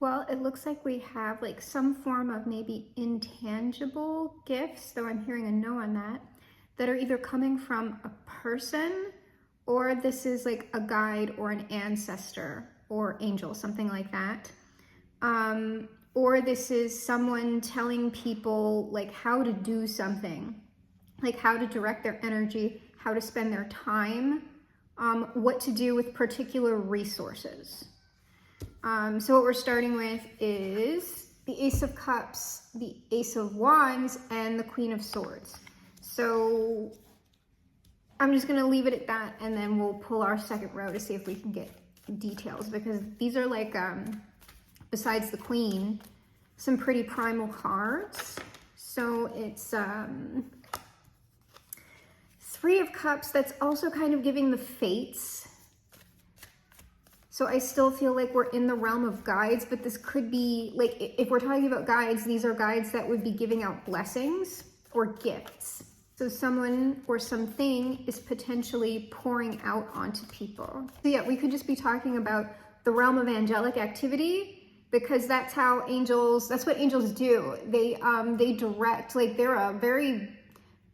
Well, it looks like we have like some form of maybe intangible gifts, though I'm hearing a no on that are either coming from a person, or this is like a guide or an ancestor or angel, something like that. Or this is someone telling people like how to do something, like how to direct their energy, how to spend their time, what to do with particular resources. So what we're starting with is the Ace of Cups, the Ace of Wands, and the Queen of Swords. So I'm just going to leave it at that, and then we'll pull our second row to see if we can get details, because these are like, besides the Queen, some pretty primal cards. So it's Three of Cups, that's also kind of giving the fates. So I still feel like we're in the realm of guides, but this could be, like, if we're talking about guides, these are guides that would be giving out blessings or gifts. So someone or something is potentially pouring out onto people. So yeah, we could just be talking about the realm of angelic activity, because that's how angels, that's what angels do. They direct, like they're a very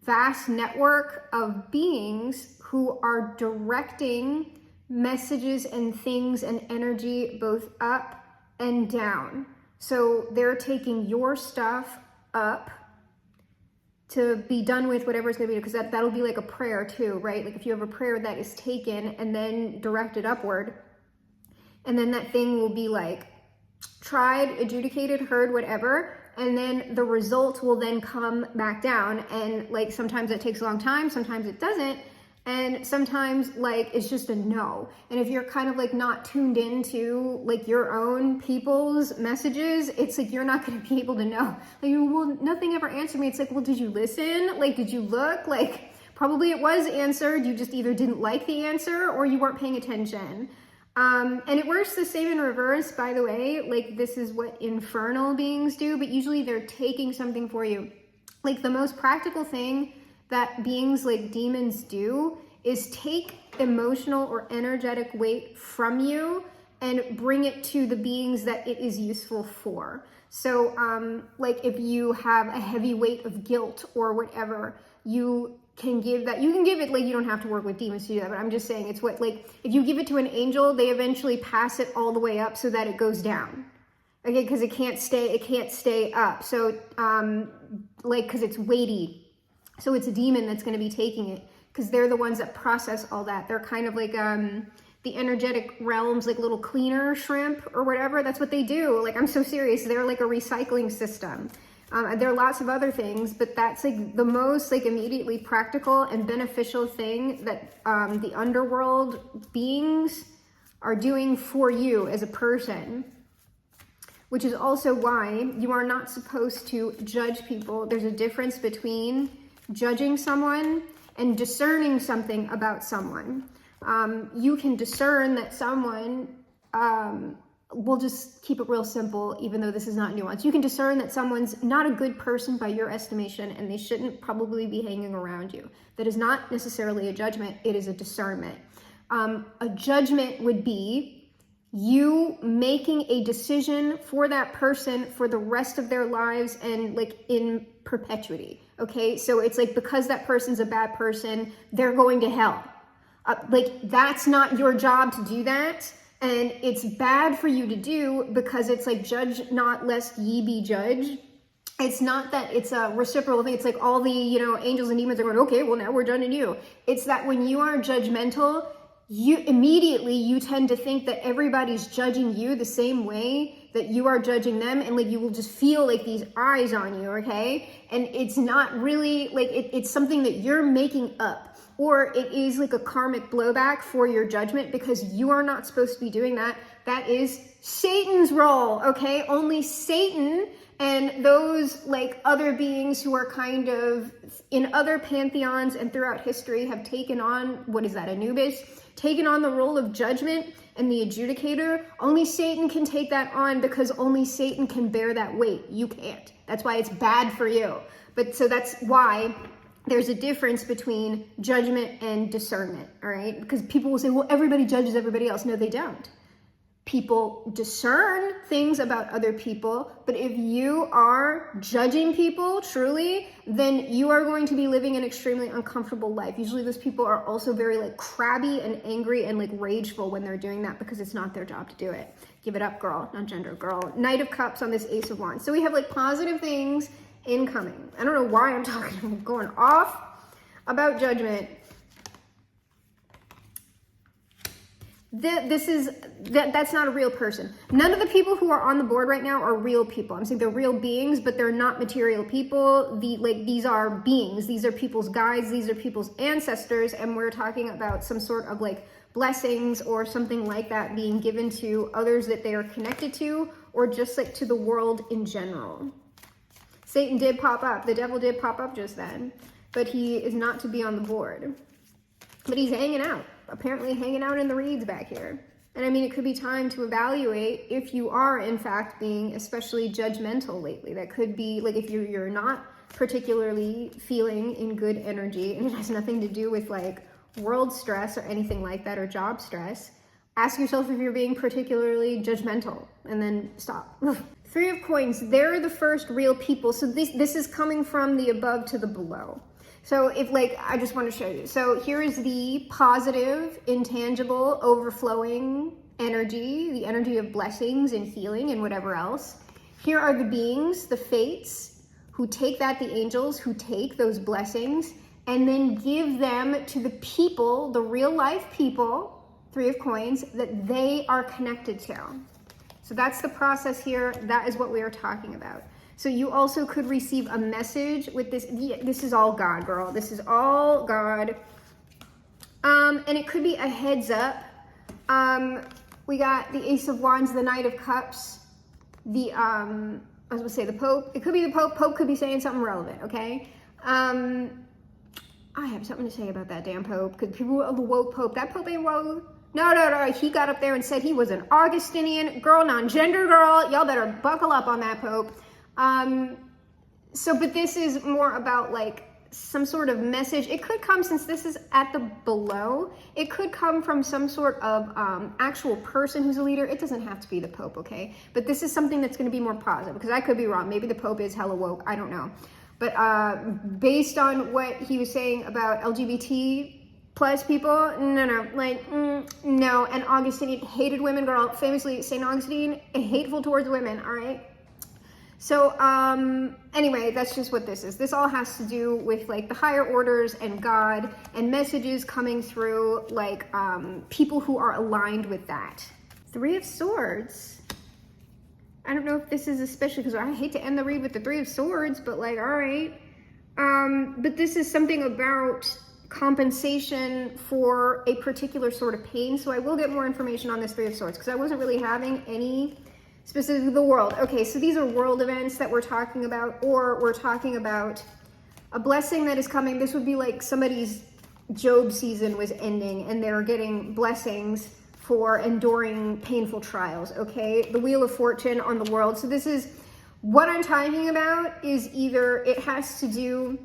vast network of beings who are directing messages and things and energy both up and down. So they're taking your stuff up to be done with whatever it's going to be, because that'll be like a prayer too, right? Like if you have a prayer that is taken and then directed upward, and then that thing will be like tried, adjudicated, heard, whatever, and then the result will then come back down. And like sometimes it takes a long time, sometimes it doesn't, and sometimes like it's just a no. And if you're kind of like not tuned into like your own people's messages, it's like you're not going to be able to know. Like, well, nothing ever answered me. It's like, well, did you listen? Like, did you look? Like, probably it was answered. You just either didn't like the answer or you weren't paying attention. And it works the same in reverse, by the way. Like, this is what infernal beings do, but usually they're taking something for you. Like, the most practical thing that beings like demons do is take emotional or energetic weight from you and bring it to the beings that it is useful for. So like if you have a heavy weight of guilt or whatever, you can give that. You can give it, like, you don't have to work with demons to do that, but I'm just saying it's what, like, if you give it to an angel, they eventually pass it all the way up so that it goes down. Okay, because it can't stay up. So like, because it's weighty. So it's a demon that's going to be taking it, because they're the ones that process all that. They're kind of like the energetic realms, like little cleaner shrimp or whatever. That's what they do. Like, I'm so serious. They're like a recycling system. There are lots of other things, but that's like the most like immediately practical and beneficial thing that the underworld beings are doing for you as a person. Which is also why you are not supposed to judge people. There's a difference between judging someone and discerning something about someone. You can discern that someone, we'll just keep it real simple, even though this is not nuanced. You can discern that someone's not a good person by your estimation, and they shouldn't probably be hanging around you. That is not necessarily a judgment, it is a discernment. A judgment would be you making a decision for that person for the rest of their lives and like in perpetuity. Okay, so it's like, because that person's a bad person, they're going to hell. Like, that's not your job to do that. And it's bad for you to do, because it's like, judge not lest ye be judged. It's not that it's a reciprocal thing. It's like all the, angels and demons are going, okay, well, now we're judging you. It's that when you are judgmental, you tend to think that everybody's judging you the same way that you are judging them, and like you will just feel like these eyes on you, okay? And it's not really like it's something that you're making up, or it is like a karmic blowback for your judgment, because you are not supposed to be doing that. That is Satan's role, okay? Only Satan and those like other beings who are kind of in other pantheons and throughout history have taken on, what is that, Anubis? Taken on the role of judgment and the adjudicator. Only Satan can take that on, because only Satan can bear that weight. You can't. That's why it's bad for you. But so that's why there's a difference between judgment and discernment, all right? Because people will say, well, everybody judges everybody else. No, they don't. people discern things about other people, but if you are judging people truly, then you are going to be living an extremely uncomfortable life. Usually those people are also very like crabby and angry and like rageful when they're doing that because it's not their job to do it. Give it up, girl, not gender, girl. Knight of Cups on this Ace of Wands. So we have like positive things incoming. I don't know why I'm going off about judgment. That's not a real person. None of the people who are on the board right now are real people. I'm saying they're real beings, but they're not material people. These are beings. These are people's guides. These are people's ancestors, and we're talking about some sort of like blessings or something like that being given to others that they are connected to, or just like to the world in general. Satan did pop up. The devil did pop up just then, but he is not to be on the board. But he's hanging out. Apparently hanging out in the reeds back here. And I mean, it could be time to evaluate if you are in fact being especially judgmental lately. That could be like if you're not particularly feeling in good energy, and it has nothing to do with like world stress or anything like that, or job stress. Ask yourself if you're being particularly judgmental, and then stop. Three of Coins, they're the first real people. So this is coming from the above to the below. So if like, I just want to show you. So here is the positive, intangible, overflowing energy, the energy of blessings and healing and whatever else. Here are the beings, the fates, who take that, the angels, who take those blessings and then give them to the people, the real life people, Three of Coins, that they are connected to. So that's the process here. That is what we are talking about. So you also could receive a message with this. This is all God, girl. This is all God. And it could be a heads up. We got the Ace of Wands, the Knight of Cups, I was gonna say the Pope. It could be the Pope. Pope could be saying something relevant, okay? I have something to say about that damn Pope, because people are the woke Pope. That Pope ain't woke. No. He got up there and said he was an Augustinian. Girl, non-gender girl. Y'all better buckle up on that Pope. But this is more about like some sort of message. It could come, since this is at the below, it could come from some sort of actual person who's a leader. It doesn't have to be the Pope, okay? But this is something that's going to be more positive, because I could be wrong. Maybe the Pope is hella woke. I don't know. But based on what he was saying about LGBT plus people, no. And Augustine hated women, girl. Famously, St. Augustine, hateful towards women, all right? So anyway, that's just what this is. This all has to do with like the higher orders and God and messages coming through, like people who are aligned with that. Three of Swords. I don't know if this is especially, because I hate to end the read with the Three of Swords, but like, all right. But this is something about compensation for a particular sort of pain. So I will get more information on this Three of Swords, because I wasn't really having any specifically the world. Okay, so these are world events that we're talking about, or we're talking about a blessing that is coming. This would be like somebody's Job season was ending and they're getting blessings for enduring painful trials, okay? The Wheel of Fortune on the world. So this is, what I'm talking about is either it has to do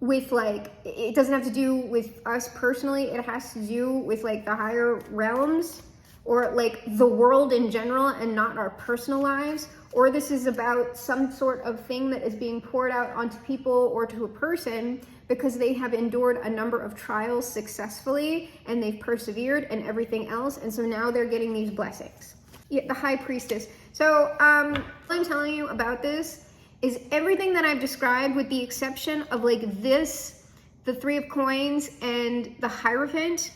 with like, it doesn't have to do with us personally, it has to do with like the higher realms, or like the world in general and not our personal lives, or this is about some sort of thing that is being poured out onto people or to a person because they have endured a number of trials successfully and they've persevered and everything else, and so now they're getting these blessings. Yeah, the High Priestess. So what I'm telling you about this is everything that I've described, with the exception of like this, the Three of Coins and the Hierophant.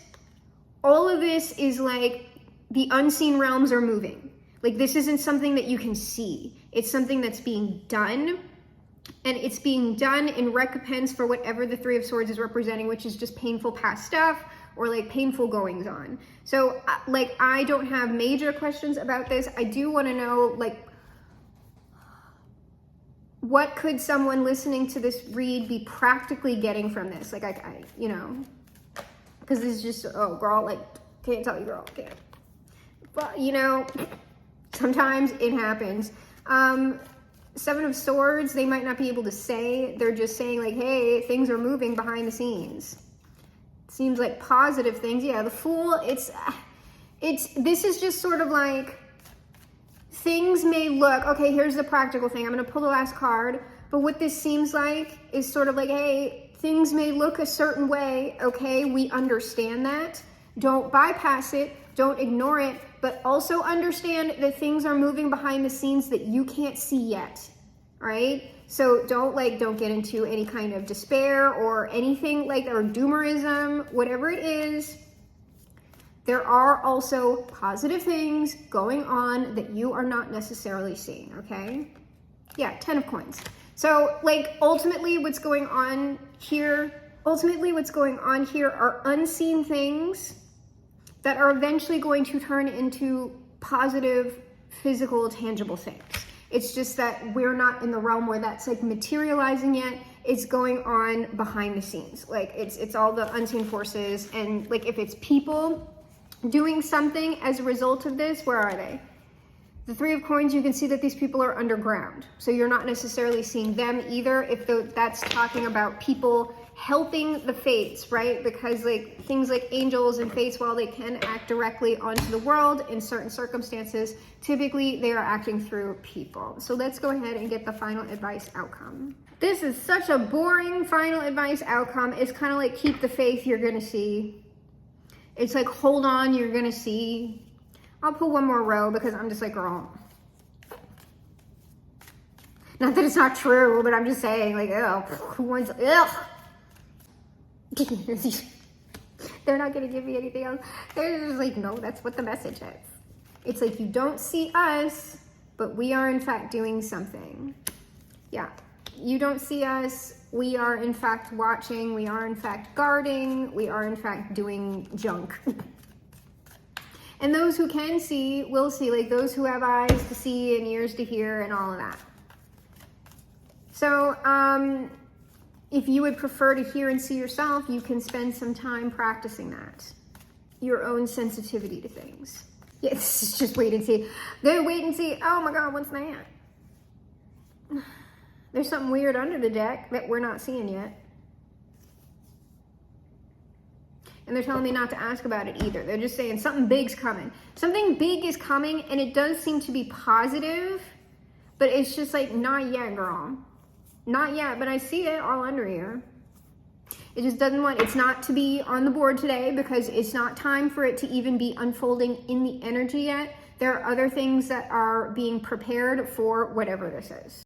All of this is like the unseen realms are moving. Like, this isn't something that you can see. It's something that's being done, and it's being done in recompense for whatever the Three of Swords is representing, which is just painful past stuff or like painful goings on. So like, I don't have major questions about this. I do want to know, like, what could someone listening to this read be practically getting from this? Like, I you know, because this is just, oh girl, like, can't tell you, girl, can't. But you know, sometimes it happens. Seven of Swords, they might not be able to say. They're just saying like, hey, things are moving behind the scenes. Seems like positive things. Yeah, the Fool, it's This is just sort of like, things may look, okay, here's the practical thing. I'm going to pull the last card. But what this seems like is sort of like, hey, things may look a certain way. Okay, we understand that. Don't bypass it. Don't ignore it. But also understand that things are moving behind the scenes that you can't see yet. All right? So don't get into any kind of despair or anything like, or doomerism, whatever it is. There are also positive things going on that you are not necessarily seeing, okay? Yeah, 10 of coins. So like ultimately what's going on here are unseen things that are eventually going to turn into positive, physical, tangible things. It's just that we're not in the realm where that's like materializing yet. It's going on behind the scenes. Like it's all the unseen forces, and like if it's people doing something as a result of this, where are they? The Three of Coins, you can see that these people are underground. So you're not necessarily seeing them either, if that's talking about people helping the fates, right? Because like things like angels and fates, while they can act directly onto the world in certain circumstances, typically they are acting through people. So let's go ahead and get the final advice outcome. This is such a boring final advice outcome. It's kind of like, keep the faith, you're gonna see. It's like, hold on, you're gonna see. I'll pull one more row because I'm just like, girl. Not that it's not true, but I'm just saying, like, who wants, They're not gonna give me anything else. They're just like, no, that's what the message is. It's like, you don't see us, but we are in fact doing something. Yeah, you don't see us. We are in fact watching. We are in fact guarding. We are in fact doing junk. And those who can see will see, like those who have eyes to see and ears to hear and all of that. So if you would prefer to hear and see yourself, you can spend some time practicing that. Your own sensitivity to things. Yeah, this is just wait and see. Then wait and see. Oh my God, what's that? There's something weird under the deck that we're not seeing yet. And they're telling me not to ask about it either. They're just saying something big's coming. Something big is coming, and it does seem to be positive, but it's just like, not yet, girl. Not yet, but I see it all under here. It just doesn't want, it's not to be on the board today because it's not time for it to even be unfolding in the energy yet. There are other things that are being prepared for whatever this is.